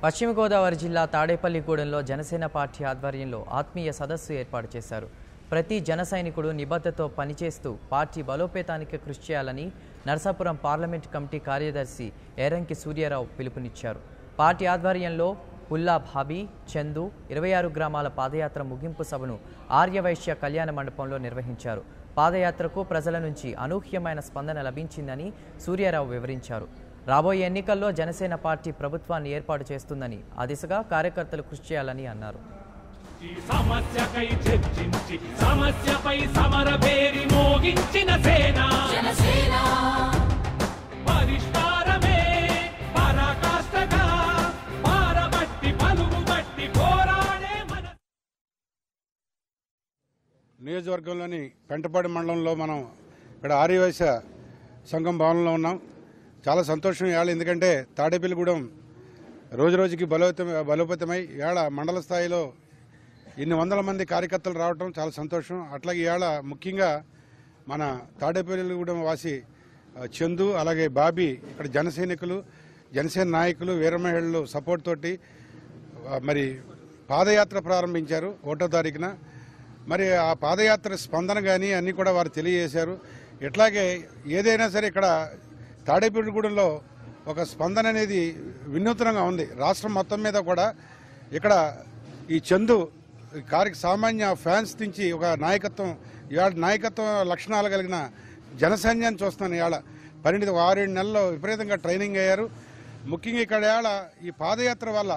పశ్చిమ గోదావరి జిల్లా తాడేపల్లిగూడెంలో జనసేన పార్టీ ఆధ్వర్యంలో ఆత్మీయ సదస్సు ఏర్పాటు చేశారు. ప్రతి జన సైనికుడు నిబద్ధతతో పనిచేస్తూ పార్టీ బలోపేతానికి కృషి చేయాలని నరసాపురం పార్లమెంట్ కమిటీ కార్యదర్శి ఏరంకి సూర్యారావు పిలుపునిచ్చారు. పార్టీ ఆధ్వర్యంలో పుల్లా భాబీ, చందు 26 గ్రామాల పాదయాత్ర ముగింపు సభను ఆర్యవైశ్య కళ్యాణ మండపంలో నిర్వహించారు. పాదయాత్రకు ప్రజల నుంచి అనూహ్యమైన స్పందన లభించిందని సూర్యారావు వివరించారు. రాబోయే ఎన్నికల్లో జనసేన పార్టీ ప్రభుత్వాన్ని ఏర్పాటు చేస్తుందని, ఆ దిశగా కార్యకర్తలు కృషి చేయాలని అన్నారు. నియోజకవర్గంలోని పెంటపాడు మండలంలో మనం ఇక్కడ ఆర్యవైశ్య సంఘం భవనంలో ఉన్నాం. చాలా సంతోషం ఇవాళ, ఎందుకంటే తాడేపల్లిగూడెం రోజురోజుకి బలోపేతమై ఇవాళ మండల స్థాయిలో ఇన్ని వందల మంది కార్యకర్తలు రావడం చాలా సంతోషం. అట్లాగే ఇవాళ ముఖ్యంగా మన తాడేపల్లిగూడెం వాసి చందు, అలాగే బాబీ ఇక్కడ జనసేన నాయకులు, వీర మహిళలు సపోర్ట్ తోటి మరి పాదయాత్ర ప్రారంభించారు 1వ తారీఖున. మరి ఆ పాదయాత్ర స్పందన కానీ అన్నీ కూడా వారు తెలియజేశారు. ఇట్లాగే ఏదైనా సరే ఇక్కడ తాడేపల్లిగూడెంలో ఒక స్పందన అనేది వినూత్నంగా ఉంది. రాష్ట్రం మొత్తం మీద కూడా ఇక్కడ ఈ చందు సామాన్య ఫ్యాన్స్ నుంచి ఒక నాయకత్వం లక్షణాలు కలిగిన జనసైన్యాన్ని చూస్తున్నాను. ఇవాళ 6-7 నెలల్లో విపరీతంగా ట్రైనింగ్ అయ్యారు. ముఖ్యంగా ఇక్కడ ఇవాళ ఈ పాదయాత్ర వల్ల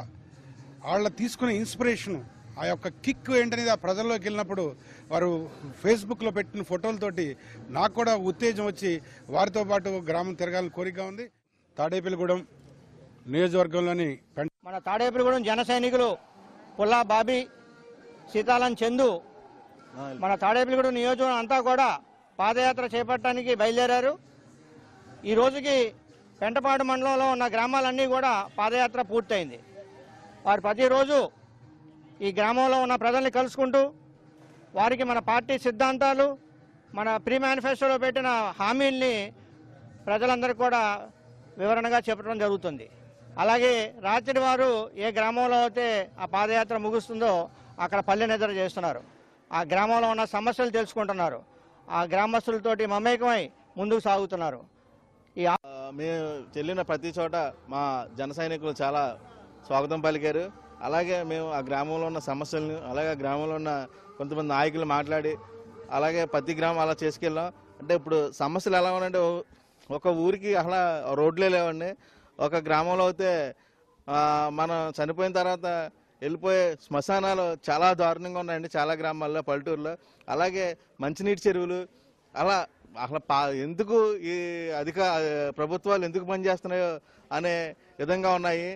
వాళ్ళ తీసుకునే ఇన్స్పిరేషను, ఆ యొక్క కిక్ ఏంటనేది ఆ ప్రజల్లోకి వెళ్ళినప్పుడు వారు ఫేస్బుక్లో పెట్టిన ఫోటోలతోటి నాకు కూడా ఉత్తేజం వచ్చి వారితో పాటు గ్రామం తిరగాలని కోరిక ఉంది. తాడేపల్లిగూడెం నియోజకవర్గంలోని మన తాడేపల్లిగూడెం జన సైనికులు పుల్లా బాబీ, సీతాలం చందు మన తాడేపల్లిగూడెం నియోజకవర్గం అంతా కూడా పాదయాత్ర చేపట్టడానికి బయలుదేరారు. ఈ రోజుకి పెంటపాడు మండలంలో ఉన్న గ్రామాలన్నీ కూడా పాదయాత్ర పూర్తయింది. వారు ప్రతిరోజు ఈ గ్రామంలో ఉన్న ప్రజల్ని కలుసుకుంటూ వారికి మన పార్టీ సిద్ధాంతాలు, మన ప్రీ మేనిఫెస్టోలో పెట్టిన హామీల్ని ప్రజలందరికీ కూడా వివరణగా చెప్పడం జరుగుతుంది. అలాగే రాత్రి వారు ఏ గ్రామంలో అయితే ఆ పాదయాత్ర ముగుస్తుందో అక్కడ పల్లె నిద్ర చేస్తున్నారు. ఆ గ్రామంలో ఉన్న సమస్యలు తెలుసుకుంటున్నారు. ఆ గ్రామస్తులతోటి మమేకమై ముందుకు సాగుతున్నారు. మేము చెల్లిన ప్రతి చోట మా జన సైనికులు చాలా స్వాగతం పలికారు. అలాగే మేము ఆ గ్రామంలో ఉన్న సమస్యలను, అలాగే ఆ గ్రామంలో ఉన్న కొంతమంది నాయకులు మాట్లాడి అలాగే ప్రతి గ్రామం అలా చేసుకెళ్ళాం. అంటే ఇప్పుడు సమస్యలు ఎలా ఉన్నాయంటే, ఒక ఊరికి అసలు రోడ్లే లేవండి. ఒక గ్రామంలో అయితే మనం చనిపోయిన తర్వాత వెళ్ళిపోయే శ్మశానాలు చాలా దారుణంగా ఉన్నాయండి చాలా గ్రామాల్లో, పల్లెటూరులో. అలాగే మంచినీటి చెరువులు అలా అసలు ఎందుకు ఈ ప్రభుత్వాలు ఎందుకు పనిచేస్తున్నాయో అనే విధంగా ఉన్నాయి.